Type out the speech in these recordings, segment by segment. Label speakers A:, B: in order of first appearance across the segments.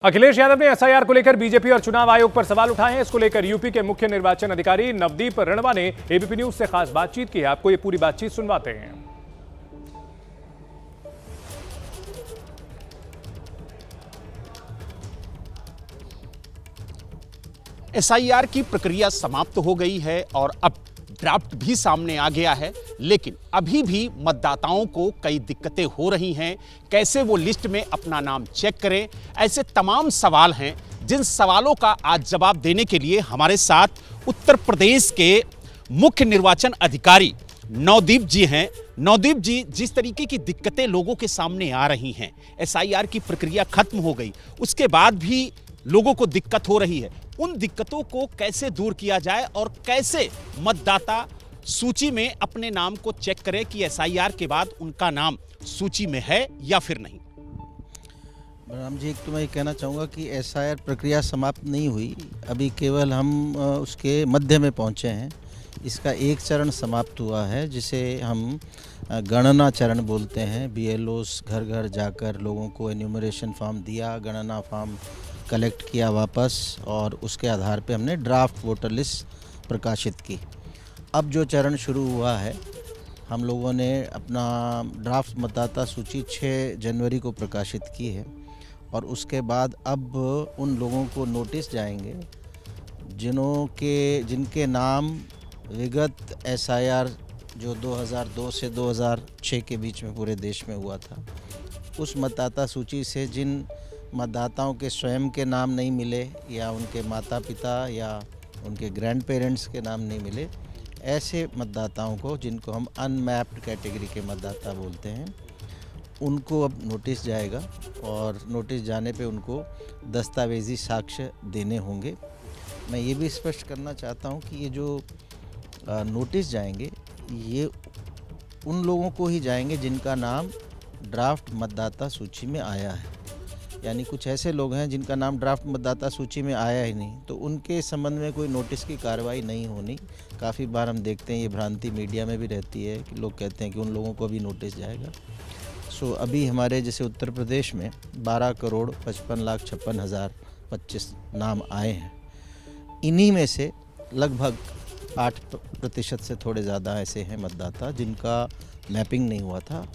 A: अखिलेश यादव ने एसआईआर को लेकर बीजेपी और चुनाव आयोग पर सवाल उठाए हैं। इसको लेकर यूपी के मुख्य निर्वाचन अधिकारी नवदीप रणवा ने एबीपी न्यूज से खास बातचीत की है। आपको ये पूरी बातचीत सुनवाते हैं।
B: एसआईआर की प्रक्रिया समाप्त हो गई है और अब ड्राफ्ट भी सामने आ गया है, लेकिन अभी भी मतदाताओं को कई दिक्कतें हो रही हैं। कैसे वो लिस्ट में अपना नाम चेक करें, ऐसे तमाम सवाल हैं जिन सवालों का आज जवाब देने के लिए हमारे साथ उत्तर प्रदेश के मुख्य निर्वाचन अधिकारी नवदीप जी हैं। नवदीप जी, जिस तरीके की दिक्कतें लोगों के सामने आ रही हैं, एसआईआर की प्रक्रिया खत्म हो गई, उसके बाद भी लोगों को दिक्कत हो रही है, उन दिक्कतों को कैसे दूर किया जाए और कैसे मतदाता सूची में अपने नाम को चेक करें कि एसआईआर के बाद उनका नाम सूची में है या फिर नहीं।
C: बलराम जी, एक तो मैं ये कहना चाहूँगा कि एसआईआर प्रक्रिया समाप्त नहीं हुई, अभी केवल हम उसके मध्य में पहुँचे हैं। इसका एक चरण समाप्त हुआ है जिसे हम गणना चरण बोलते हैं। बीएलओस घर घर जाकर लोगों को एन्यूमरेशन फॉर्म दिया, गणना फॉर्म कलेक्ट किया वापस, और उसके आधार पे हमने ड्राफ्ट वोटर लिस्ट प्रकाशित की। अब जो चरण शुरू हुआ है, हम लोगों ने अपना ड्राफ्ट मतदाता सूची 6 जनवरी को प्रकाशित की है, और उसके बाद अब उन लोगों को नोटिस जाएंगे जिनके नाम विगत एसआईआर जो 2002 से 2006 के बीच में पूरे देश में हुआ था, उस मतदाता सूची से जिन मतदाताओं के स्वयं के नाम नहीं मिले या उनके माता पिता या उनके ग्रैंड पेरेंट्स के नाम नहीं मिले, ऐसे मतदाताओं को, जिनको हम अनमैप्ड कैटेगरी के मतदाता बोलते हैं, उनको अब नोटिस जाएगा, और नोटिस जाने पे उनको दस्तावेजी साक्ष्य देने होंगे। मैं ये भी स्पष्ट करना चाहता हूँ कि ये जो नोटिस जाएंगे, ये उन लोगों को ही जाएंगे जिनका नाम ड्राफ्ट मतदाता सूची में आया है। यानी कुछ ऐसे लोग हैं जिनका नाम ड्राफ्ट मतदाता सूची में आया ही नहीं, तो उनके संबंध में कोई नोटिस की कार्रवाई नहीं होनी। काफ़ी बार हम देखते हैं, ये भ्रांति मीडिया में भी रहती है कि लोग कहते हैं कि उन लोगों को भी नोटिस जाएगा। सो अभी हमारे जैसे उत्तर प्रदेश में 12,55,56,025 नाम आए हैं। इन्हीं में से लगभग 8% से थोड़े ज़्यादा ऐसे हैं मतदाता जिनका मैपिंग नहीं हुआ था।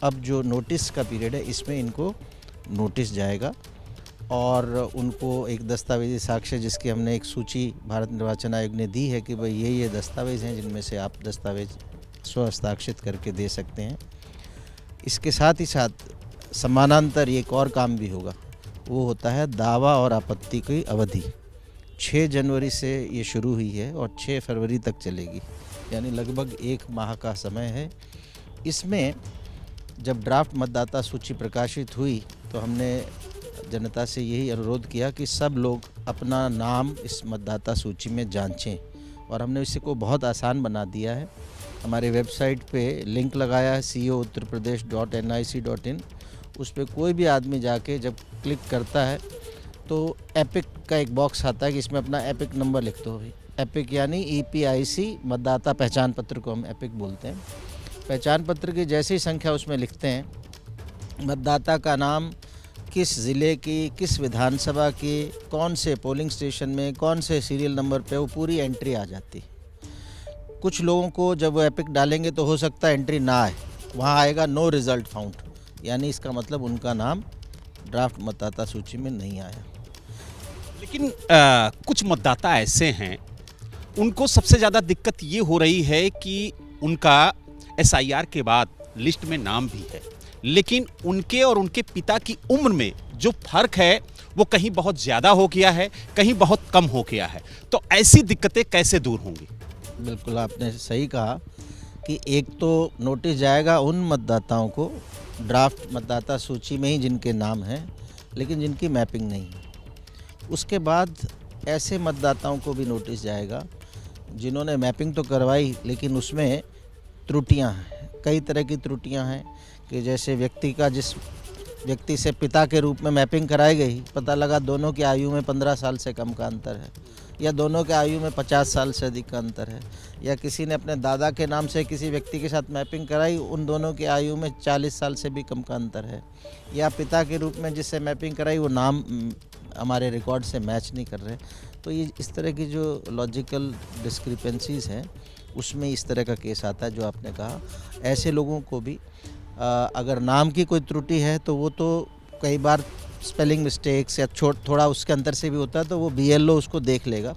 C: अब जो नोटिस का पीरियड है, इसमें इनको नोटिस जाएगा, और उनको एक दस्तावेजी साक्ष्य, जिसकी हमने एक सूची भारत निर्वाचन आयोग ने दी है कि भाई ये दस्तावेज़ हैं जिनमें से आप दस्तावेज स्वहस्ताक्षरित करके दे सकते हैं। इसके साथ ही साथ समानांतर एक और काम भी होगा, वो होता है दावा और आपत्ति की अवधि। 6 जनवरी से ये शुरू हुई है और 6 फरवरी तक चलेगी, यानी लगभग 1 माह का समय है। इसमें जब ड्राफ्ट मतदाता सूची प्रकाशित हुई तो हमने जनता से यही अनुरोध किया कि सब लोग अपना नाम इस मतदाता सूची में जांचें, और हमने इसे को बहुत आसान बना दिया है। हमारे वेबसाइट पे लिंक लगाया है co.uttarpradesh.nic.in। उस पर कोई भी आदमी जाके जब क्लिक करता है तो एपिक का एक बॉक्स आता है कि इसमें अपना एपिक नंबर लिख दो। एपिक यानी EPIC मतदाता पहचान पत्र को हम एपिक बोलते हैं। पहचान पत्र की जैसी संख्या उसमें लिखते हैं, मतदाता का नाम, किस ज़िले की, किस विधानसभा की, कौन से पोलिंग स्टेशन में, कौन से सीरियल नंबर पे, वो पूरी एंट्री आ जाती। कुछ लोगों को जब वो एपिक डालेंगे तो हो सकता है एंट्री ना आए, वहाँ आएगा नो रिज़ल्ट फाउंड, यानी इसका मतलब उनका नाम ड्राफ्ट मतदाता सूची में नहीं आया।
B: लेकिन कुछ मतदाता ऐसे हैं, उनको सबसे ज़्यादा दिक्कत ये हो रही है कि उनका एसआईआर के बाद लिस्ट में नाम भी है, लेकिन उनके और उनके पिता की उम्र में जो फर्क है वो कहीं बहुत ज़्यादा हो गया है, कहीं बहुत कम हो गया है। तो ऐसी दिक्कतें कैसे दूर होंगी?
C: बिल्कुल आपने सही कहा कि एक तो नोटिस जाएगा उन मतदाताओं को ड्राफ्ट मतदाता सूची में ही जिनके नाम हैं, लेकिन जिनकी मैपिंग नहीं है। उसके बाद ऐसे मतदाताओं को भी नोटिस जाएगा जिन्होंने मैपिंग तो करवाई, लेकिन उसमें त्रुटियां हैं। कई तरह की त्रुटियां हैं कि जैसे व्यक्ति का जिस व्यक्ति से पिता के रूप में मैपिंग कराई गई, पता लगा दोनों की आयु में 15 साल से कम का अंतर है, या दोनों के आयु में 50 साल से अधिक का अंतर है, या किसी ने अपने दादा के नाम से किसी व्यक्ति के साथ मैपिंग कराई, उन दोनों की आयु में 40 साल से भी कम का अंतर है, या पिता के रूप में जिससे मैपिंग कराई वो नाम हमारे रिकॉर्ड से मैच नहीं कर रहे। तो ये इस तरह की जो लॉजिकल डिस्क्रिपेंसीज हैं उसमें इस तरह का केस आता है जो आपने कहा। ऐसे लोगों को भी अगर नाम की कोई त्रुटि है तो वो तो कई बार स्पेलिंग मिस्टेक्स या थोड़ा उसके अंतर से भी होता है, तो वो BLO उसको देख लेगा।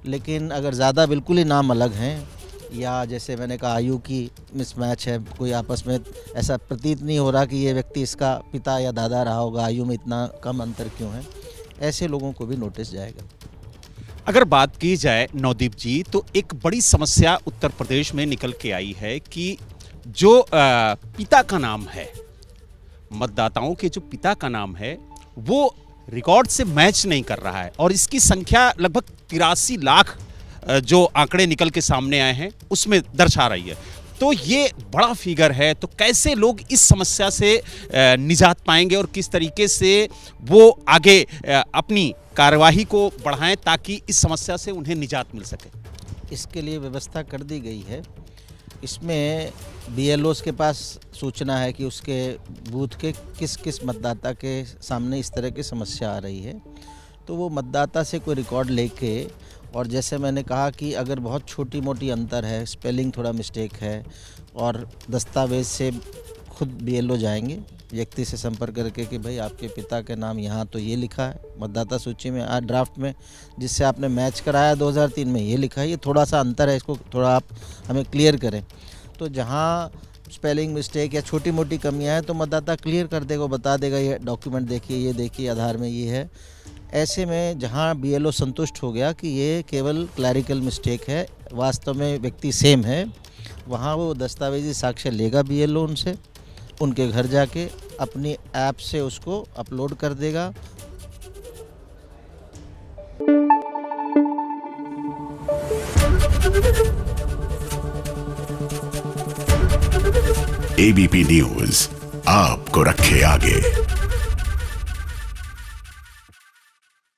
C: लेकिन अगर ज़्यादा बिल्कुल ही नाम अलग हैं, या जैसे मैंने कहा आयु की मिसमैच है, कोई आपस में ऐसा प्रतीत नहीं हो रहा कि ये व्यक्ति इसका पिता या दादा रहा होगा, आयु में इतना कम अंतर क्यों है, ऐसे लोगों को भी नोटिस जाएगा।
B: अगर बात की जाए नवदीप जी, तो एक बड़ी समस्या उत्तर प्रदेश में निकल के आई है कि जो पिता का नाम है, मतदाताओं के जो पिता का नाम है वो रिकॉर्ड से मैच नहीं कर रहा है, और इसकी संख्या लगभग 83 लाख जो आंकड़े निकल के सामने आए हैं उसमें दर्शा रही है। तो ये बड़ा फिगर है, तो कैसे लोग इस समस्या से निजात पाएंगे और किस तरीके से वो आगे अपनी कार्यवाही को बढ़ाएं ताकि इस समस्या से उन्हें निजात मिल सके?
C: इसके लिए व्यवस्था कर दी गई है। इसमें BLOs के पास सूचना है कि उसके बूथ के किस किस मतदाता के सामने इस तरह की समस्या आ रही है, तो वो मतदाता से कोई रिकॉर्ड लेके, और जैसे मैंने कहा कि अगर बहुत छोटी मोटी अंतर है, स्पेलिंग थोड़ा मिस्टेक है, और दस्तावेज से खुद BLO जाएंगे व्यक्ति से संपर्क करके कि भाई आपके पिता के नाम यहाँ तो ये लिखा है मतदाता सूची में, आज ड्राफ्ट में जिससे आपने मैच कराया 2003 में ये लिखा है, ये थोड़ा सा अंतर है, इसको थोड़ा आप हमें क्लियर करें। तो जहाँ स्पेलिंग मिस्टेक या छोटी मोटी कमियाँ हैं तो मतदाता क्लियर कर देगा, बता देगा ये डॉक्यूमेंट देखिए, ये देखिए आधार में ये है। ऐसे में जहाँ BLO संतुष्ट हो गया कि ये केवल क्लैरिकल मिस्टेक है, वास्तव में व्यक्ति सेम है, वहाँ वो दस्तावेजी साक्ष्य लेगा BLO उनसे, उनके घर जाके अपनी ऐप से उसको अपलोड कर देगा।
D: ABP न्यूज़ आपको रखे आगे।